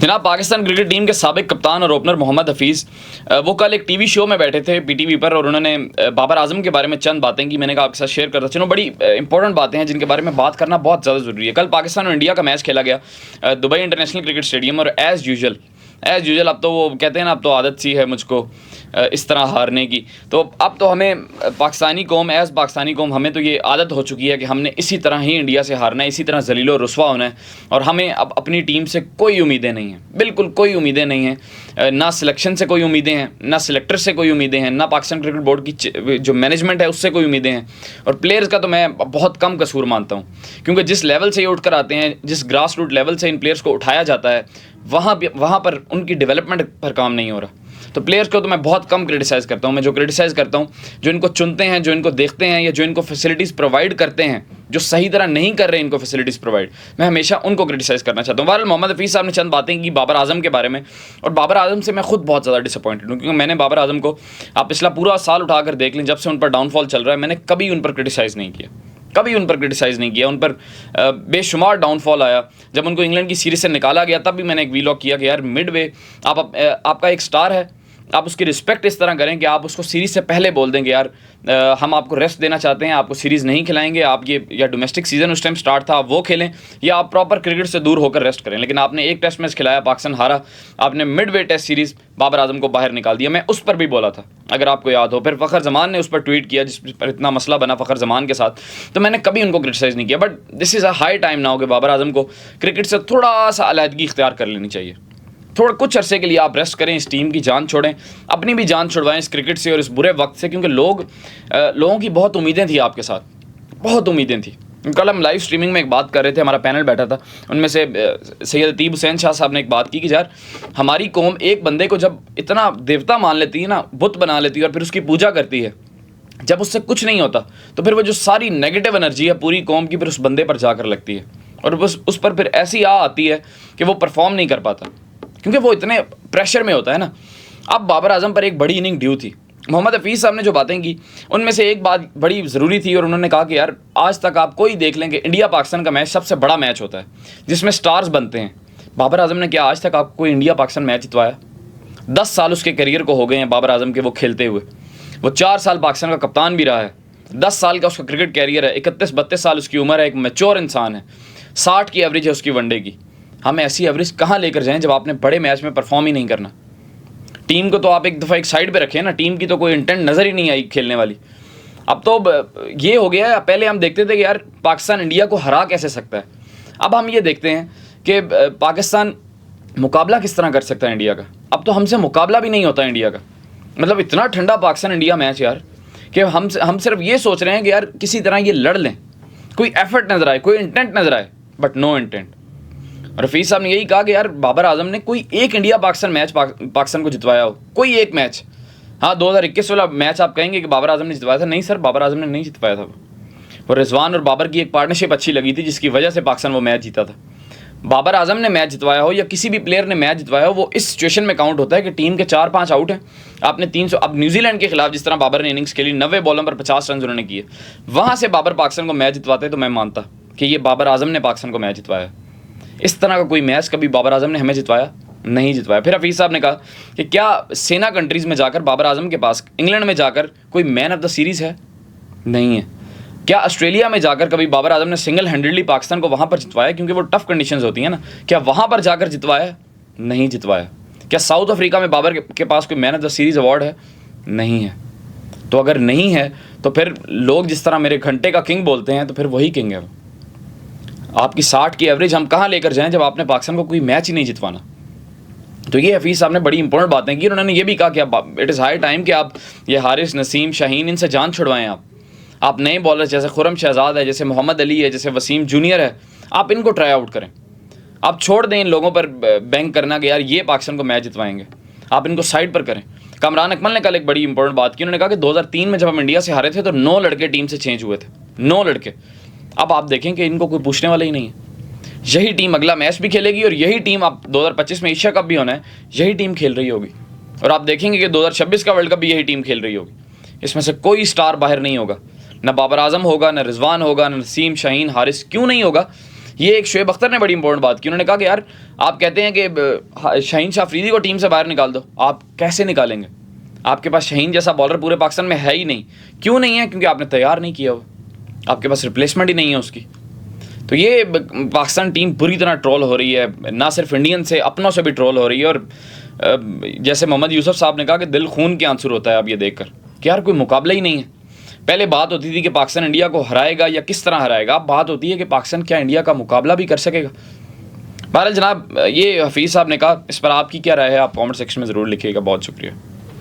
जनाब, Pakistan cricket team के साबिक कप्तान और ओपनर मोहम्मद हफीज़ वो कल एक टीवी शो में बैठे थे पीटीवी पर और उन्होंने बाबर आजम के बारे में चंद बातें की। मैंने कहा आपके साथ शेयर करता चलो, बड़ी इंपॉर्टेंट बातें हैं जिनके बारे में बात करना बहुत ज़्यादा ज़रूरी है। कल पाकिस्तान और इंडिया का मैच खेला गया दुबई इंटरनेशनल क्रिकेट स्टेडियम और एज़ यूजुअल अब तो वो कहते हैं ना, अब तो आदत सी है मुझको इस तरह हारने की। तो अब तो हमें पाकिस्तानी कौम हमें तो ये आदत हो चुकी है कि हमने इसी तरह ही इंडिया से हारना है, इसी तरह जलीलो रुस्वा होना है और हमें अब अपनी टीम से कोई उम्मीदें नहीं हैं, बिल्कुल कोई उम्मीदें नहीं हैं। ना सिलेक्शन से कोई उम्मीदें हैं, ना सिलेक्टर से कोई उम्मीदें हैं, ना पाकिस्तान क्रिकेट बोर्ड की जो मैनेजमेंट है उससे कोई उम्मीदें हैं। और प्लेयर्स का तो मैं बहुत कम कसूर मानता हूँ, क्योंकि जिस लेवल से ये उठ कर आते हैं, जिस ग्रास रूट लेवल से इन प्लेयर्स को उठाया जाता है, वहाँ पर उनकी डेवलपमेंट पर काम नहीं हो रहा। तो प्लेयर्स को तो मैं बहुत कम क्रिटिसाइज़ करता हूँ। मैं जो क्रिटिसाइज़ करता हूँ, जो इनको चुनते हैं, जो इनको देखते हैं या जो इनको फैसिलिटीज़ प्रोवाइड करते हैं, जो सही तरह नहीं कर रहे हैं इनको फैसिलिटीज़ प्रोवाइड, मैं हमेशा उनको क्रिटिसाइज़ करना चाहता हूँ। बहरहाल मोहम्मद हफीज़ साहब ने चंद बातें की बाबर आजम के बारे में, और बाबर आजम से मैं खुद बहुत ज़्यादा डिसअपॉइंटेड हूँ, क्योंकि मैंने बाबर आजम को आप पिछला पूरा साल उठाकर देख लें, जब से उन पर डाउनफॉल चल रहा है, मैंने कभी उन पर क्रिटिसाइज़ नहीं किया, कभी उन पर क्रिटिसाइज़ नहीं किया। उन पर बेशुमार डाउनफॉल आया। जब उनको इंग्लैंड की सीरीज़ से निकाला गया तब भी मैंने एक वीलॉग किया कि यार मिडवे आपका एक स्टार है, आप उसकी रिस्पेक्ट इस तरह करें कि आप उसको सीरीज़ से पहले बोल देंगे यार हम आपको रेस्ट देना चाहते हैं, आपको सीरीज़ नहीं खिलाएंगे, आप ये या डोमेस्टिक सीज़न उस टाइम स्टार्ट था आप वो खेलें, या आप प्रॉपर क्रिकेट से दूर होकर रेस्ट करें। लेकिन आपने एक टेस्ट मैच खिलाया, पाकिस्तान हारा, आपने Midway test series Babar Azam को बाहर निकाल दिया। मैं उस पर भी बोला था, अगर आपको याद हो। फिर फ़खर जमान ने उस पर ट्वीट किया जिस पर इतना मसला बना फ़खर जमान के साथ, तो मैंने कभी उनको क्रिटिसाइज़ नहीं किया। But this is a high time now कि बाबर आजम को क्रिकेट से थोड़ा सा अलहदगी इख्तियार कर लेनी चाहिए। थोड़ा कुछ अरसे के लिए आप रेस्ट करें, इस टीम की जान छोड़ें, अपनी भी जान छुड़वाएं इस क्रिकेट से और इस बुरे वक्त से, क्योंकि लोगों की बहुत उम्मीदें थी आपके साथ, बहुत उम्मीदें थी। कल हम लाइव स्ट्रीमिंग में एक बात कर रहे थे, हमारा पैनल बैठा था, उनमें से सैयद अतीब हुसैन शाह साहब ने एक बात की कि यार हमारी कौम एक बंदे को जब इतना देवता मान लेती है ना, बुत बना लेती है और फिर उसकी पूजा करती है, जब उससे कुछ नहीं होता तो फिर वो जो सारी नेगेटिव एनर्जी है पूरी कौम की फिर उस बंदे पर जाकर लगती है और बस उस पर फिर ऐसी आती है कि वो परफॉर्म नहीं कर पाता, क्योंकि वो इतने प्रेशर में होता है ना। अब बाबर आजम पर एक बड़ी इनिंग ड्यू थी। मोहम्मद हफीज़ साहब ने जो बातें की उनमें से एक बात बड़ी ज़रूरी थी, और उन्होंने कहा कि यार आज तक आप कोई देख लें कि इंडिया पाकिस्तान का मैच सबसे बड़ा मैच होता है जिसमें स्टार्स बनते हैं। बाबर आजम ने क्या आज तक आपको कोई इंडिया पाकिस्तान मैच जितवाया? 10 साल उसके करियर को हो गए हैं बाबर आजम के वो खेलते हुए। वो 4 साल पाकिस्तान का कप्तान भी रहा है, 10 साल का उसका क्रिकेट कैरियर है, 31-32 साल उसकी उम्र है, एक मैच्योर इंसान है, 60 की एवरेज है उसकी वनडे की। हम ऐसी एवरेज कहाँ लेकर जाएं जब आपने बड़े मैच में परफॉर्म ही नहीं करना? टीम को तो आप एक दफ़ा एक साइड पे रखें ना, टीम की तो कोई इंटेंट नज़र ही नहीं आई खेलने वाली। अब तो ये हो गया है, पहले हम देखते थे कि यार पाकिस्तान इंडिया को हरा कैसे सकता है, अब हम ये देखते हैं कि पाकिस्तान मुकाबला किस तरह कर सकता है इंडिया का। अब तो हमसे मुकाबला भी नहीं होता इंडिया का, मतलब इतना ठंडा पाकिस्तान इंडिया मैच यार कि हम सिर्फ ये सोच रहे हैं कि यार किसी तरह ये लड़ लें, कोई एफर्ट नज़र आए, कोई इंटेंट नज़र आए, बट नो इंटेंट। और हफीज़ साहब ने यही कहा कि यार बाबर आजम ने कोई एक इंडिया पाकिस्तान मैच पाकिस्तान को जितवाया हो, कोई एक मैच। हाँ 2021 वाला मैच आप कहेंगे कि बाबर आजम ने जितवाया था, नहीं सर, बाबर आजम ने नहीं जितवाया था। वो रिजवान और बाबर की एक पार्टनरशिप अच्छी लगी थी जिसकी वजह से पाकिस्तान वो मैच जीता था। बाबर आजम ने मैच जितवाया हो या किसी भी प्लेयर ने मैच जितवाया हो, वो इस सिचुएशन में काउंट होता है कि टीम के 4-5 आउट हैं, आपने 300। अब न्यूजीलैंड के खिलाफ जिस तरह बाबर ने इनिंग्स खेली, 90 बॉलों पर 50 रन उन्होंने किए, वहाँ से बाबर पाकिस्तान को मैच जितवाते तो मैं मानता कि ये बाबर आजम ने पाकिस्तान को मैच जितवाया। इस तरह का कोई मैच कभी बाबर आजम ने हमें जितवाया नहीं जितवाया। फिर हफीज़ साहब ने कहा कि क्या सेना कंट्रीज़ में जाकर बाबर आजम के पास इंग्लैंड में जाकर कोई मैन ऑफ द सीरीज़ है? नहीं है। क्या ऑस्ट्रेलिया में जाकर कभी बाबर आजम ने सिंगल हैंडेडली पाकिस्तान को वहाँ पर जितवाया, क्योंकि वो टफ कंडीशंस होती हैं ना, क्या वहाँ पर जाकर जितवाया? नहीं जितवाया। क्या साउथ अफ्रीका में बाबर के पास कोई man of the series award है? नहीं है। तो अगर नहीं है तो फिर लोग जिस तरह मेरे घंटे का किंग बोलते हैं तो फिर वही किंग है वो। आपकी 60 की एवरेज हम कहाँ लेकर जाएं जब आपने पाकिस्तान को कोई मैच ही नहीं जितवाना? तो ये हफीज़ साहब ने बड़ी इंपॉर्टेंट बातें की। उन्होंने ये भी कहा कि इट इज़ हाई टाइम कि आप ये हारिस, नसीम, शाहीन, इनसे जान छुड़वाएं। आप नए बॉलर जैसे खुरम शहजाद है, जैसे मोहम्मद अली है, जैसे वसीम जूनियर है, आप इनको ट्राई आउट करें। आप छोड़ दें इन लोगों पर बैंक करना कि यार ये पाकिस्तान को मैच जितवाएंगे, आप इनको साइड पर करें। कामरान अकमल ने कल एक बड़ी इंपॉर्टेंट बात की। उन्होंने कहा कि 2003 में जब हम इंडिया से हारे थे तो 9 लड़के टीम से चेंज हुए थे, 9 लड़के। अब आप देखें कि इनको कोई पूछने वाला ही नहीं है। यही टीम अगला मैच भी खेलेगी और यही टीम, आप 2025 में एशिया कप भी होना है, यही टीम खेल रही होगी। और आप देखेंगे कि 2026 का वर्ल्ड कप भी यही टीम खेल रही होगी। इसमें से कोई स्टार बाहर नहीं होगा, ना बाबर आजम होगा, ना रिजवान होगा, ना नसीम, शाहीन, हारिस। क्यों नहीं होगा? ये एक शोएब अख्तर ने बड़ी इंपॉर्टेंट बात की, उन्होंने कहा कि यार आप कहते हैं कि शाहीन शाह अफरीदी को टीम से बाहर निकाल दो, आप कैसे निकालेंगे? आपके पास शाहीन जैसा बॉलर पूरे पाकिस्तान में है ही नहीं। क्यों नहीं है? क्योंकि आपने तैयार नहीं किया वो, आपके पास रिप्लेसमेंट ही नहीं है उसकी। तो ये पाकिस्तान टीम बुरी तरह ट्रोल हो रही है, ना सिर्फ इंडियन से, अपनों से भी ट्रोल हो रही है। और जैसे मोहम्मद यूसुफ साहब ने कहा कि दिल खून के आंसू होता है अब ये देखकर कि यार कोई मुकाबला ही नहीं है। पहले बात होती थी कि पाकिस्तान इंडिया को हराएगा या किस तरह हराएगा, अब बात होती है कि पाकिस्तान क्या इंडिया का मुकाबला भी कर सकेगा। बहरहाल जनाब, ये हफीज़ साहब ने कहा, इस पर आपकी क्या राय है? आप कमेंट सेक्शन में ज़रूर लिखिएगा। बहुत शुक्रिया।